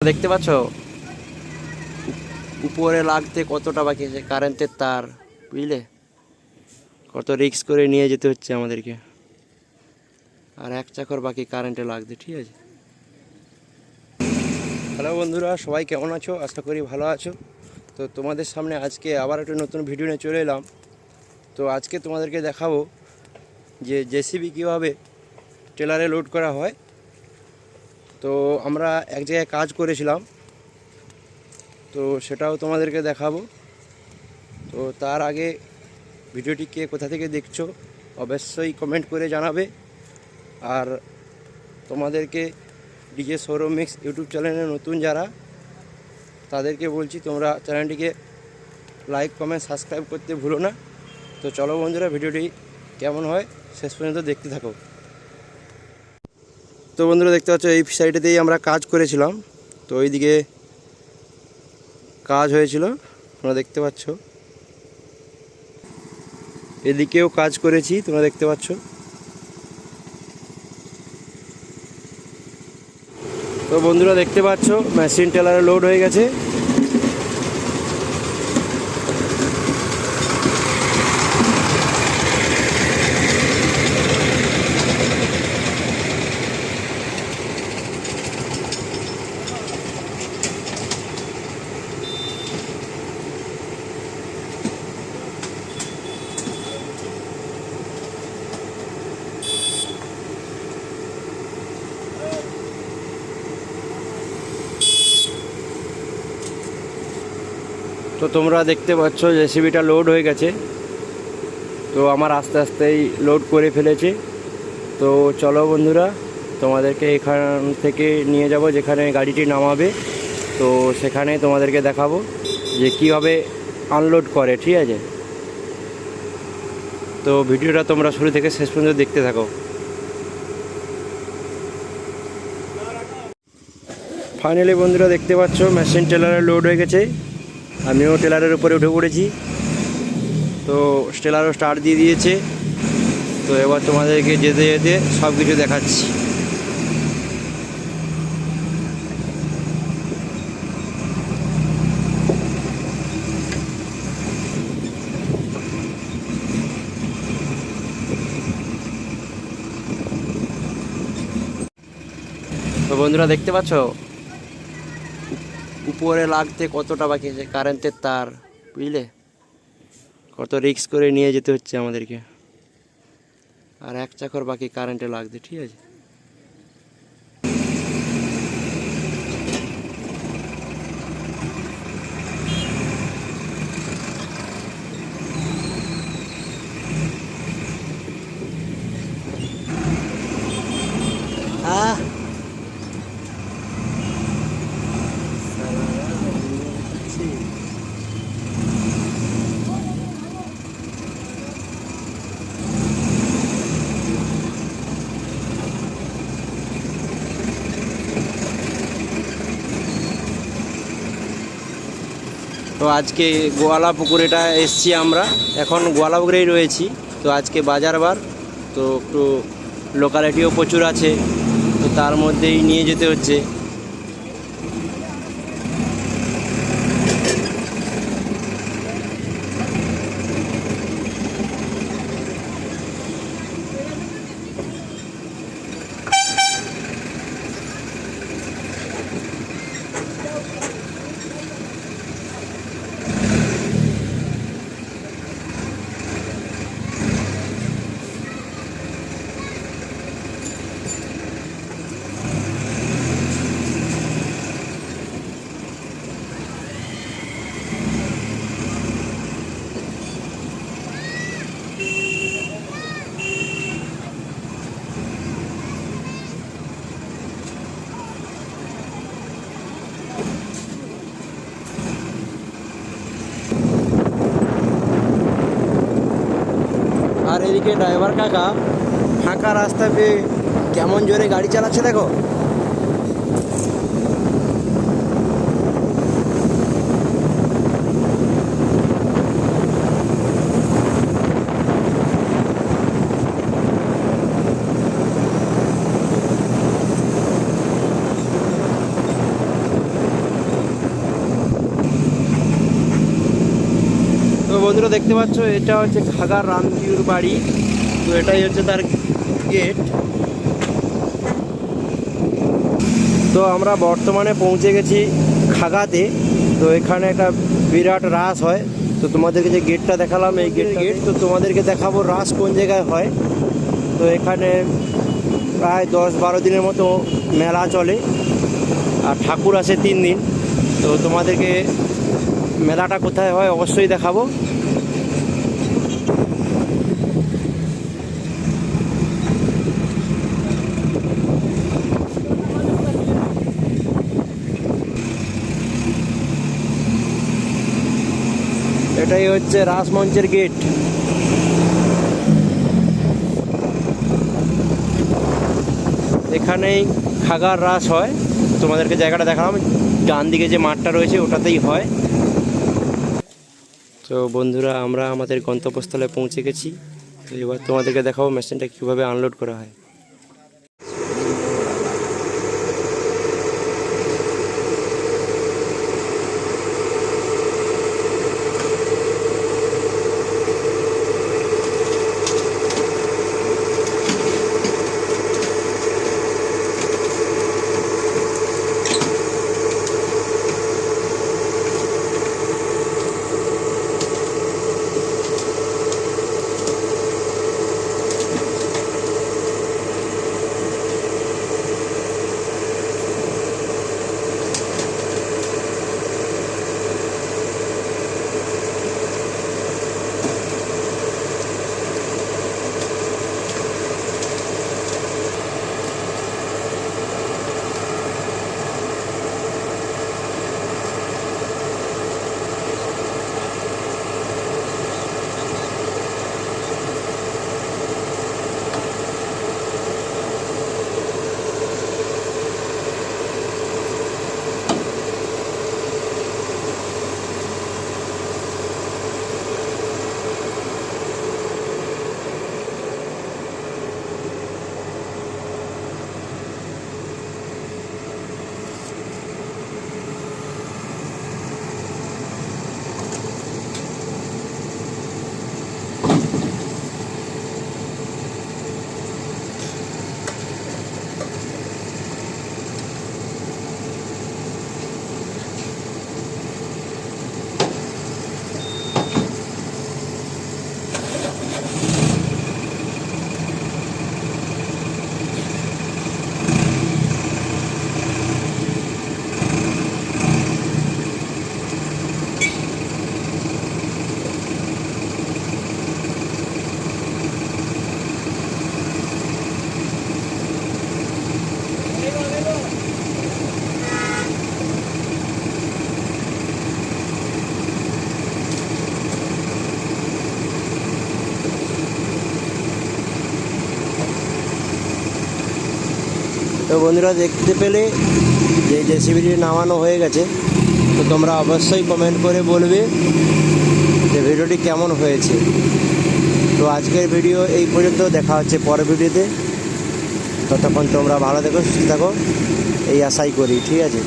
দেখতে পাচ্ছ উপরে লাগতে কতটা বাকি আছে, কারেন্টের তার, বুঝলে কত রিস্ক করে নিয়ে যেতে হচ্ছে আমাদেরকে। আর এক চাকর বাকি কারেন্টে লাগতে, ঠিক আছে। হ্যালো বন্ধুরা, সবাই কেমন আছো? আশা করি ভালো আছো। তো তোমাদের সামনে আজকে আবার একটা নতুন ভিডিও নিয়ে চলে এলাম। তো আজকে তোমাদেরকে দেখাবো যে জেসিবি কীভাবে ট্রেলারে লোড করা হয়। তো আমরা এক জায়গায় কাজ করেছিলাম, তো সেটাও তোমাদেরকে দেখাবো। তো তার আগে ভিডিওটি কে কোথা থেকে দেখছো অবশ্যই কমেন্ট করে জানাবে। আর তোমাদেরকে ডিজে সৌরভ মিক্স ইউটিউব চ্যানেলে নতুন যারা, তাদেরকে বলছি তোমরা চ্যানেলটিকে লাইক কমেন্ট সাবস্ক্রাইব করতে ভুলো না। তো চলো বন্ধুরা, ভিডিওটি কেমন হয় শেষ পর্যন্ত দেখতে থাকো। তো বন্ধুরা দেখতে পাচ্ছ এই সাইডেতেই আমরা কাজ করেছিলাম। তো ওইদিকে কাজ হয়েছিল, তোমরা দেখতে পাচ্ছ। এদিকেও কাজ করেছি, তোমরা দেখতে পাচ্ছ। তো বন্ধুরা দেখতে পাচ্ছ মেশিন টেলারে লোড হয়ে গেছে। তো তোমরা দেখতে পাচ্ছ জেসিবিটা লোড হয়ে গেছে। তো আমার আস্তে আস্তেই লোড করে ফেলেছে। তো চলো বন্ধুরা, তোমাদেরকে এখান থেকে নিয়ে যাব যেখানে গাড়িটি নামাবে। তো সেখানে তোমাদেরকে দেখাবো যে কীভাবে আনলোড করে, ঠিক আছে। তো ভিডিওটা তোমরা শুরু থেকে শেষ পর্যন্ত দেখতে থাকো। ফাইনালি বন্ধুরা দেখতে পাচ্ছ মেশিন টেলারে লোড হয়ে গেছে। আমিও টেলারের উপরে উঠে পড়েছি। তো টেলারও স্টার্ট দিয়ে দিয়েছে। তো এবার তোমাদেরকে যেতে যেতে সব কিছু দেখাচ্ছি। তো বন্ধুরা দেখতে পাচ্ছ উপরে লাগতে কতটা বাকি আছে, কারেন্টের তার, বুঝলে কত রিস্ক করে নিয়ে যেতে হচ্ছে আমাদেরকে। আর এক চাকর বাকি কারেন্টে লাগতে, ঠিক আছে। আহ তো আজকে গোয়ালা পুকুরেটা এসছি আমরা, এখন গোয়ালা পুকুরেই রয়েছি। তো আজকে বাজার বার, তো একটু লোকালিটিও প্রচুর আছে, তো তার মধ্যেই নিয়ে যেতে হচ্ছে। আর এদিকে ড্রাইভার কাকা ফাঁকা রাস্তা পেয়ে কেমন জোরে গাড়ি চালাচ্ছে দেখো। বন্ধুরা দেখতে পাচ্ছ এটা হচ্ছে খাগার রামজিউর বাড়ি। তো এটাই হচ্ছে তার গেট। তো আমরা বর্তমানে পৌঁছে গেছি খাগাতে। তো এখানে একটা বিরাট রাস হয়। তো তোমাদেরকে যে গেটটা দেখালাম এই গেট, তো তোমাদেরকে দেখাবো রাস কোন জায়গায় হয়। তো এখানে প্রায় 10-12 দিনের মতো মেলা চলে আর ঠাকুর আসে 3 দিন। তো তোমাদেরকে মেলাটা কোথায় হয় অবশ্যই দেখাবো। এটাই হচ্ছে রাসমঞ্চের গেট। এখানেই খাগার রাস হয়। তোমাদেরকে জায়গাটা দেখালাম, ডান দিকে যে মাঠটা রয়েছে ওটাতেই হয়। তো বন্ধুরা আমরা আমাদের গন্তব্যস্থলে পৌঁছে গেছি। তো এবার তোমাদেরকে দেখাবো মেশিনটা কীভাবে আনলোড করা হয়। তো বন্ধুরা দেখতে পেলে যে জেসিবিটি নামানো হয়ে গেছে। তো তোমরা অবশ্যই কমেন্ট করে বলবে যে ভিডিওটি কেমন হয়েছে। তো আজকের ভিডিও এই পর্যন্ত, দেখা হচ্ছে পরের ভিডিওতে। ততক্ষণ তোমরা ভালো থেকো, সুস্থ থাকো এই আশাই করি। ঠিক আছে।